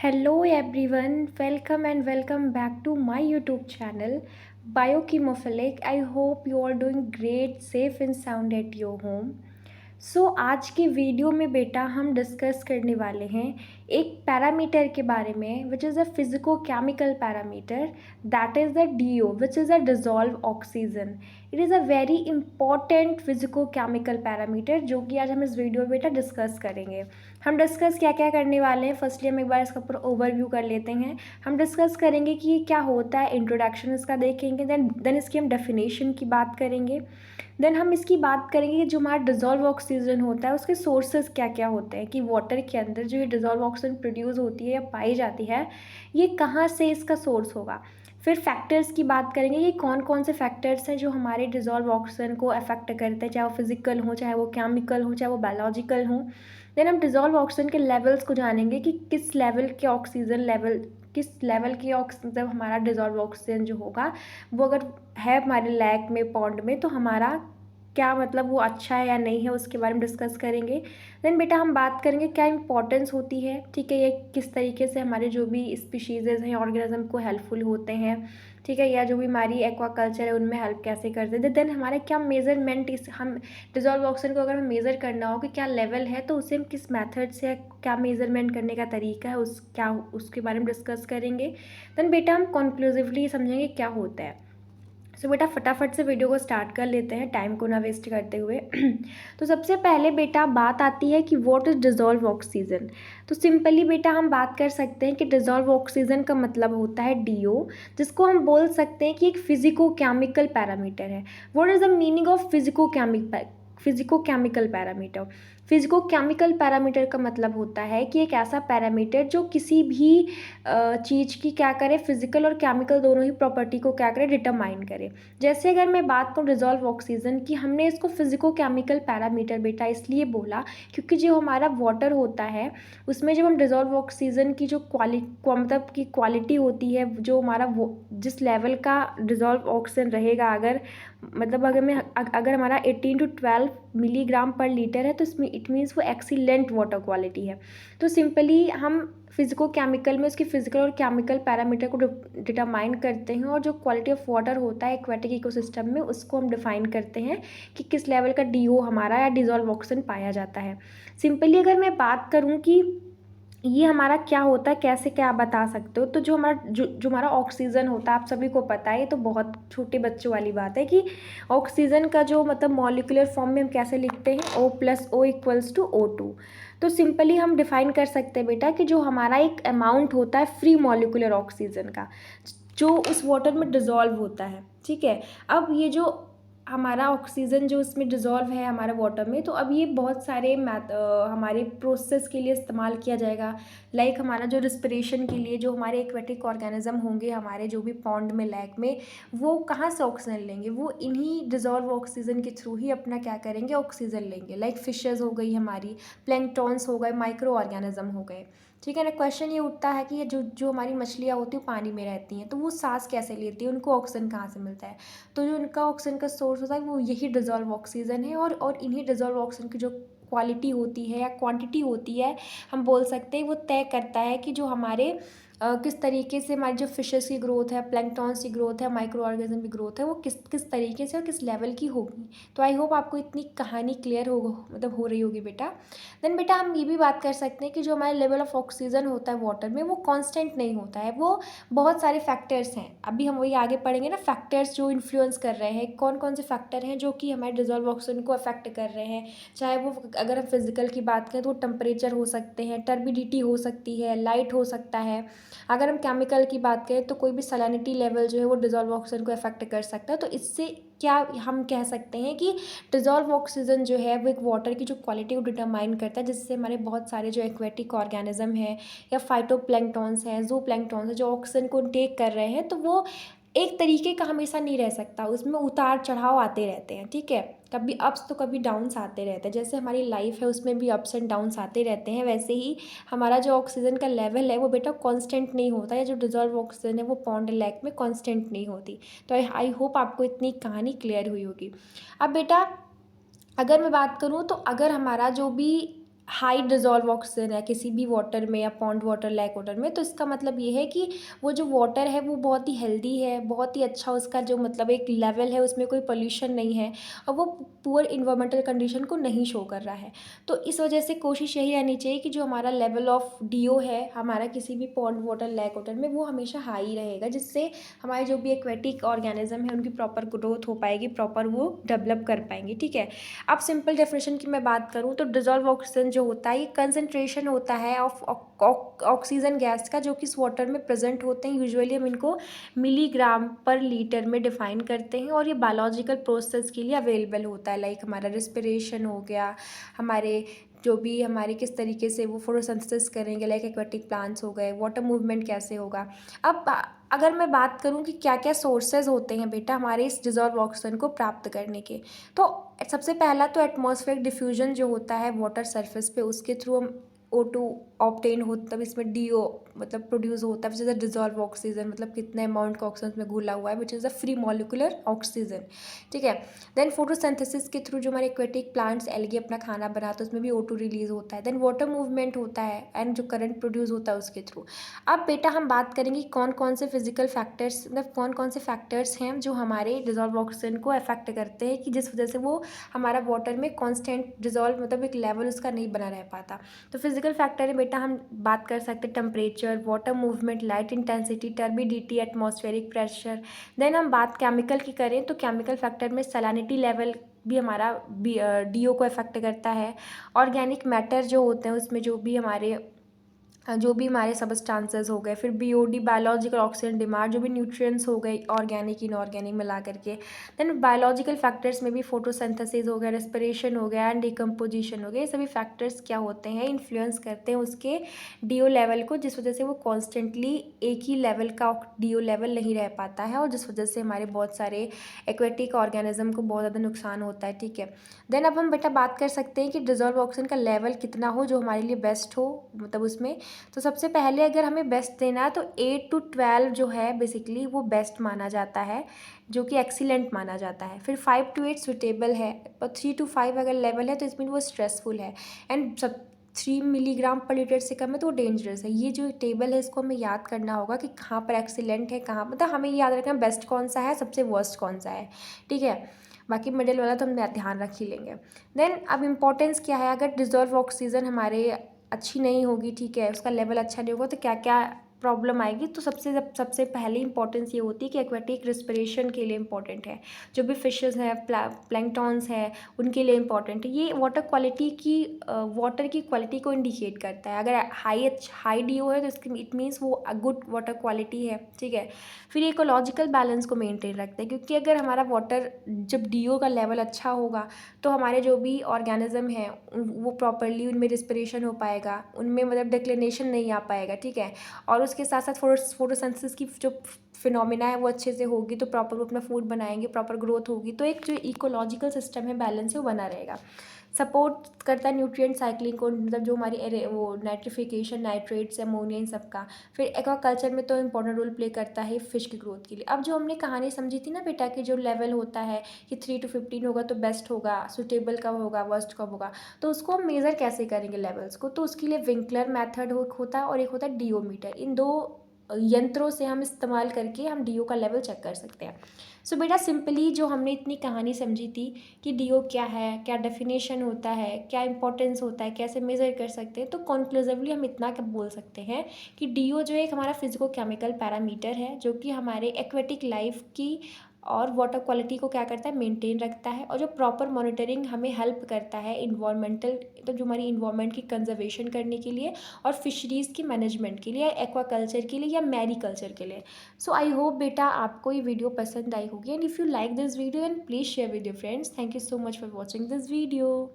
Hello everyone, welcome and welcome back to my YouTube channel Biochemophilic. I hope you are doing great, safe and sound at your home. आज की video में बेटा हम discuss करने वाले हैं एक पैरामीटर के बारे में which is a physico chemical parameter that is the DO which is a dissolve oxygen. It is a very important physico chemical parameter जो कि आज हम इस वीडियो में बेटा डिस्कस करेंगे. हम डिस्कस क्या क्या करने वाले हैं, फर्स्टली हम एक बार इसका ऊपर ओवरव्यू कर लेते हैं. हम डिस्कस करेंगे कि ये क्या होता है, इंट्रोडक्शन इसका देखेंगे, देन इसकी हम डेफिनेशन की बात करेंगे. देन हम इसकी बात करेंगे कि जो हमारा डिज़ोल्व ऑक्सीजन होता है उसके सोर्सेज क्या क्या होते हैं, कि वाटर के अंदर जो ये डिज़ोल्व ऑक्सीजन प्रोड्यूस होती है या पाई जाती है ये कहाँ से इसका सोर्स होगा. फिर फैक्टर्स की बात करेंगे कि कौन कौन से फैक्टर्स हैं जो हमारे डिज़ोल्व ऑक्सीजन को अफेक्ट करते हैं, चाहे वो फिजिकल हो, चाहे वो केमिकल हो, चाहे वो बायोलॉजिकल हो. देन हम डिज़ोल्व ऑक्सीजन के लेवल्स को जानेंगे कि किस लेवल की ऑक्सीजन जब हमारा डिज़ोल्व ऑक्सीजन जो होगा वो अगर है हमारे लैक में, पॉन्ड में, तो हमारा क्या मतलब वो अच्छा है या नहीं है उसके बारे में डिस्कस करेंगे. देन बेटा हम बात करेंगे क्या इंपॉर्टेंस होती है, ठीक है, ये किस तरीके से हमारे जो भी स्पीशीज़ हैं ऑर्गेनिज्म को हेल्पफुल होते हैं, ठीक है, या जो भी हमारी एक्वाकल्चर है उनमें हेल्प कैसे करते हैं. देन हमारे क्या मेजरमेंट, इस हम डिज़ोल्व ऑक्सीजन को अगर हमें मेज़र करना हो कि क्या लेवल है तो उसे हम किस मेथड से, क्या मेज़रमेंट करने का तरीका है, उसके बारे में डिस्कस करेंगे. देन बेटा हम कंक्लूसिवली समझेंगे क्या होता है. बेटा फटाफट से वीडियो को स्टार्ट कर लेते हैं टाइम को ना वेस्ट करते हुए. तो सबसे पहले बेटा बात आती है कि व्हाट इज़ डिज़ोल्व ऑक्सीजन. तो सिंपली बेटा हम बात कर सकते हैं कि डिज़ोल्व ऑक्सीजन का मतलब होता है DO, जिसको हम बोल सकते हैं कि एक फिजिको केमिकल पैरामीटर है. What is the meaning of physico chemical parameter. Physico chemical parameter का मतलब होता है कि एक ऐसा पैरामीटर जो किसी भी चीज़ की क्या करे, फिजिकल और केमिकल दोनों ही प्रॉपर्टी को क्या करे, डिटरमाइन करे. जैसे अगर मैं बात करूँ डिज़ोल्व ऑक्सीजन की, हमने इसको फिजिको केमिकल पैरामीटर बेटा इसलिए बोला क्योंकि जो हमारा वाटर होता है उसमें जब हम डिज़ोल्व ऑक्सीजन की जो मतलब की क्वालिटी होती है, जो हमारा वो जिस लेवल का डिज़ोल्व ऑक्सीजन रहेगा, अगर हमारा 18 to 12 मिलीग्राम पर लीटर है तो इसमें इट मीन्स वो एक्सीलेंट वाटर क्वालिटी है. तो सिंपली हम फिजिको केमिकल में उसकी फिजिकल और केमिकल पैरामीटर को डिटरमाइन करते हैं और जो क्वालिटी ऑफ वाटर होता है एक्वेटिक इकोसिस्टम में उसको हम डिफाइन करते हैं कि किस लेवल का DO हमारा या डिज़ोल्व ऑक्सीजन पाया जाता है. सिंपली अगर मैं बात करूँ कि ये हमारा क्या होता है, कैसे क्या आप बता सकते हो, तो जो हमारा ऑक्सीजन होता है आप सभी को पता है, ये तो बहुत छोटे बच्चों वाली बात है कि ऑक्सीजन का जो मतलब मॉलिक्यूलर फॉर्म में हम कैसे लिखते हैं, O+O=O2. तो सिंपली हम डिफाइन कर सकते हैं बेटा कि जो हमारा एक अमाउंट होता है फ्री मॉलिक्यूलर ऑक्सीजन का जो उस वाटर में डिज़ोल्व होता है, ठीक है. अब ये जो हमारा ऑक्सीजन जो इसमें डिज़ोल्व है हमारे वाटर में, तो अब ये बहुत सारे हमारे प्रोसेस के लिए इस्तेमाल किया जाएगा. लाइक हमारा जो रिस्पिरेशन के लिए जो हमारे एक्वेटिक ऑर्गेनिज्म होंगे हमारे जो भी पॉन्ड में, लैक में, वो कहाँ से ऑक्सीजन लेंगे, वो इन्हीं डिज़ोल्व ऑक्सीजन के थ्रू ही अपना क्या करेंगे, ऑक्सीजन लेंगे. लाइक फिशेज़ हो गई हमारी, प्लैंकटॉन्स हो गए, माइक्रो ऑर्गेनिज्म हो गए, ठीक है ना. क्वेश्चन ये उठता है कि ये जो हमारी मछलियाँ होती हैं पानी में रहती हैं तो वो सांस कैसे लेती हैं, उनको ऑक्सीजन कहाँ से मिलता है. तो जो उनका ऑक्सीजन का सोर्स होता है वो यही डिज़ोल्व ऑक्सीजन है. और इन्हीं डिज़ोल्व ऑक्सीजन की जो क्वालिटी होती है या क्वांटिटी होती है, हम बोल सकते हैं वो तय करता है कि जो हमारे किस तरीके से हमारी जो फिशेस की ग्रोथ है, प्लैंकटॉन्स की ग्रोथ है, माइक्रो ऑर्गेनिज्म की ग्रोथ है, वो किस तरीके से और किस लेवल की होगी. तो आई होप आपको इतनी कहानी क्लियर हो रही होगी बेटा. देन बेटा हम ये भी बात कर सकते हैं कि जो हमारा लेवल ऑफ ऑक्सीजन होता है वाटर में वो कांस्टेंट नहीं होता है, वो बहुत सारे फैक्टर्स हैं. अभी हम वही आगे पढ़ेंगे ना, फैक्टर्स जो इन्फ्लुएंस कर रहे हैं, कौन कौन से फैक्टर हैं जो कि हमारे डिज़ोल्व ऑक्सीजन को अफेक्ट कर रहे हैं. चाहे वो अगर हम फिजिकल की बात करें तो टेम्परेचर हो सकते हैं, टर्बिडिटी हो सकती है, लाइट हो सकता है. अगर हम केमिकल की बात करें तो कोई भी सैलिनिटी लेवल जो है वो डिज़ोल्व ऑक्सीजन को अफेक्ट कर सकता है. तो इससे क्या हम कह सकते हैं कि डिज़ोल्व ऑक्सीजन जो है वो एक वाटर की जो क्वालिटी को डिटरमाइन करता है, जिससे हमारे बहुत सारे जो एक्वेटिक ऑर्गेनिज्म है या फाइटोप्लैंक्टॉन्स हैं, ज़ूप्लैंक्टॉन्स हैं, जो ऑक्सीजन को टेक कर रहे हैं, तो वो एक तरीके का हमेशा नहीं रह सकता, उसमें उतार चढ़ाव आते रहते हैं, ठीक है. कभी अप्स तो कभी डाउन्स आते रहते हैं. जैसे हमारी लाइफ है उसमें भी अप्स एंड डाउन्स आते रहते हैं, वैसे ही हमारा जो ऑक्सीजन का लेवल है वो बेटा कांस्टेंट नहीं होता है. जो डिज़ोल्व ऑक्सीजन है वो पॉन्ड लैक में कांस्टेंट नहीं होती. तो आई होप आपको इतनी कहानी क्लियर हुई होगी. अब बेटा अगर मैं बात करूँ तो अगर हमारा जो भी हाई डिज़ोल्व ऑक्सीजन है किसी भी वाटर में या पॉन्ड वाटर, लेक वाटर में, तो इसका मतलब ये है कि वो जो वाटर है वो बहुत ही हेल्दी है, बहुत ही अच्छा उसका जो मतलब एक लेवल है, उसमें कोई पोल्यूशन नहीं है और वो पुअर इन्वायरमेंटल कंडीशन को नहीं शो कर रहा है। तो इस वजह से कोशिश यही रहनी चाहिए कि जो हमारा लेवल ऑफ डीओ है हमारा किसी भी पॉन्ड वाटर, लेक वाटर में, वो हमेशा हाई रहेगा, जिससे हमारे जो भी एक्वेटिक ऑर्गेनिज्म है उनकी प्रॉपर ग्रोथ हो पाएगी, प्रॉपर वो डेवलप कर पाएंगे। ठीक है, अब सिंपल डेफिनेशन की मैं बात करूँ तो डिजॉल्व ऑक्सीजन जो होता है ये कंसनट्रेशन होता है ऑफ ऑक्सीजन गैस का, जो कि इस वाटर में प्रेजेंट होते हैं। यूजुअली हम इनको मिलीग्राम पर लीटर में डिफाइन करते हैं और ये बायोलॉजिकल प्रोसेस के लिए अवेलेबल होता है, लाइक हमारा रिस्पिरेशन हो गया, हमारे जो भी हमारे किस तरीके से वो फोटोसिंथेसिस करेंगे, लाइक एक्वेटिक प्लांट्स हो गए, वाटर मूवमेंट कैसे होगा। अब अगर मैं बात करूं कि क्या क्या सोर्सेज होते हैं बेटा हमारे इस डिजॉल्व ऑक्सीजन को प्राप्त करने के, तो सबसे पहला तो एटमॉस्फेरिक डिफ्यूजन जो होता है वाटर सरफेस पे, उसके थ्रू हम O2 ऑब्टेन हो, तब इसमें DO मतलब प्रोड्यूस होता है, which is a dissolve oxygen, मतलब कितने अमाउंट का ऑक्सीजन में घुला हुआ है, which is a free molecular oxygen. ठीक है, देन फोटोसिंथेसिस के थ्रू जो हमारे एक्वेटिक प्लांट्स एल्गी अपना खाना बनाते हैं उसमें भी O2 रिलीज होता है। देन वाटर मूवमेंट होता है एंड जो करंट प्रोड्यूस होता है उसके थ्रू। अब बेटा हम बात करेंगे कौन कौन से फिजिकल फैक्टर्स, मतलब कौन कौन से फैक्टर्स हैं जो हमारे डिजॉल्व ऑक्सीजन को अफेक्ट करते हैं, कि जिस वजह से वो हमारा वाटर में कॉन्स्टेंट डिजॉल्व मतलब एक लेवल उसका नहीं बना रह पाता। तो फिजिकल फैक्टर है बेटा, हम बात कर सकते हैं temperature, water movement, light intensity, turbidity, atmospheric pressure. Then हम बात केमिकल की करें तो केमिकल फैक्टर में सैलिनिटी लेवल भी हमारा DO को अफेक्ट करता है। ऑर्गेनिक मैटर जो होते हैं उसमें जो भी हमारे सबस्टांसेस हो गए, फिर BOD बायोलॉजिकल ऑक्सीजन डिमांड, जो भी न्यूट्रिएंट्स हो गए ऑर्गेनिक इनऑर्गेनिक मिला करके। देन बायोलॉजिकल फैक्टर्स में भी फोटोसिंथेसिस हो गया, रेस्पिरेशन हो गया एंड डिकम्पोजिशन हो गया। ये सभी फैक्टर्स क्या होते हैं, इन्फ्लुएंस करते हैं उसके DO लेवल को, जिस वजह से वो कॉन्स्टेंटली एक ही लेवल का DO लेवल नहीं रह पाता है और जिस वजह से हमारे बहुत सारे एक्वेटिक ऑर्गेनिज्म को बहुत ज़्यादा नुकसान होता है। ठीक है, देन अब हम बेटा बात कर सकते हैं कि डिजॉल्व ऑक्सीजन का लेवल कितना हो जो हमारे लिए बेस्ट हो, मतलब उसमें। तो सबसे पहले अगर हमें बेस्ट देना है तो 8 to 12 जो है बेसिकली वो बेस्ट माना जाता है, जो कि एक्सीलेंट माना जाता है। फिर 5 to 8 सुटेबल है, और 3 to 5 अगर लेवल है तो इसमें वो स्ट्रेसफुल है। एंड सब 3 मिलीग्राम पर लीटर से कम है तो वो डेंजरस है। ये जो टेबल है इसको हमें याद करना होगा कि कहाँ पर एक्सीलेंट है, कहाँ मतलब हमें याद रखना बेस्ट कौन सा है, सबसे वर्स्ट कौन सा है। ठीक है, बाकी मिडिल वाला तो हम ध्यान रख ही लेंगे। देन अब इम्पोर्टेंस क्या है, अगर डिजॉल्व ऑक्सीजन हमारे अच्छी नहीं होगी, ठीक है, उसका लेवल अच्छा नहीं होगा, तो क्या क्या प्रॉब्लम आएगी। तो सबसे पहले इंपॉर्टेंस ये होती है कि एक्वेटिक रिस्पिरेशन के लिए इंपॉर्टेंट है, जो भी फिशेस हैं, प्लैंक्टॉन्स हैं, उनके लिए इंपॉर्टेंट है। ये वाटर क्वालिटी की वाटर की क्वालिटी को इंडिकेट करता है। अगर हाई DO है तो इसके इट मीन्स वो गुड वाटर क्वालिटी है। ठीक है, फिर इकोलॉजिकल बैलेंस को मेंटेन रखते हैं, क्योंकि अगर हमारा वाटर जब DO का लेवल अच्छा होगा तो हमारे जो भी ऑर्गेनिज्म हैं वो प्रॉपरली उनमें रिस्पिरेशन हो पाएगा, उनमें मतलब डिक्लिनेशन नहीं आ पाएगा। ठीक है, और उसके साथ साथ फोटोसिंथेसिस की जो फिनोमिना है वो अच्छे से होगी, तो प्रॉपर वो अपना फूड बनाएंगे, प्रॉपर ग्रोथ होगी, तो एक जो इकोलॉजिकल सिस्टम है बैलेंस है वो बना रहेगा। सपोर्ट करता है न्यूट्रिएंट साइक्लिंग को, मतलब जो हमारी वो नाइट्रिफिकेशन, नाइट्रेट्स, अमोनिया, इन सब का। फिर एक्वाकल्चर में तो इंपॉर्टेंट रोल प्ले करता है फिश की ग्रोथ के लिए। अब जो हमने कहानी समझी थी ना बेटा कि जो लेवल होता है कि 3 to 15 होगा तो बेस्ट होगा, सुटेबल कब होगा, वर्स्ट कब होगा, तो उसको हम मेज़र कैसे करेंगे लेवल्स को, तो उसके लिए विंकलर मेथड होता है और एक होता है DO मीटर। इन दो यंत्रों से हम इस्तेमाल करके हम DO का लेवल चेक कर सकते हैं। सो बेटा सिंपली जो हमने इतनी कहानी समझी थी कि DO क्या है, क्या डेफिनेशन होता है, क्या इंपॉर्टेंस होता है, कैसे मेज़र कर सकते हैं, तो कंक्लूसिवली हम इतना क्या बोल सकते हैं कि DO जो एक हमारा फिजिको केमिकल पैरामीटर है, जो कि हमारे एक्वेटिक लाइफ की और वाटर क्वालिटी को क्या करता है, मेंटेन रखता है, और जो प्रॉपर मॉनिटरिंग हमें हेल्प करता है इन्वायरमेंटल, तो जो हमारी इन्वायरमेंट की कंजर्वेशन करने के लिए और फिशरीज़ की मैनेजमेंट के लिए, एक्वाकल्चर के लिए या मैरीकल्चर के लिए। सो आई होप बेटा आपको ये वीडियो पसंद आई होगी, and if you like this video and please share with your friends. Thank you so much for watching this video.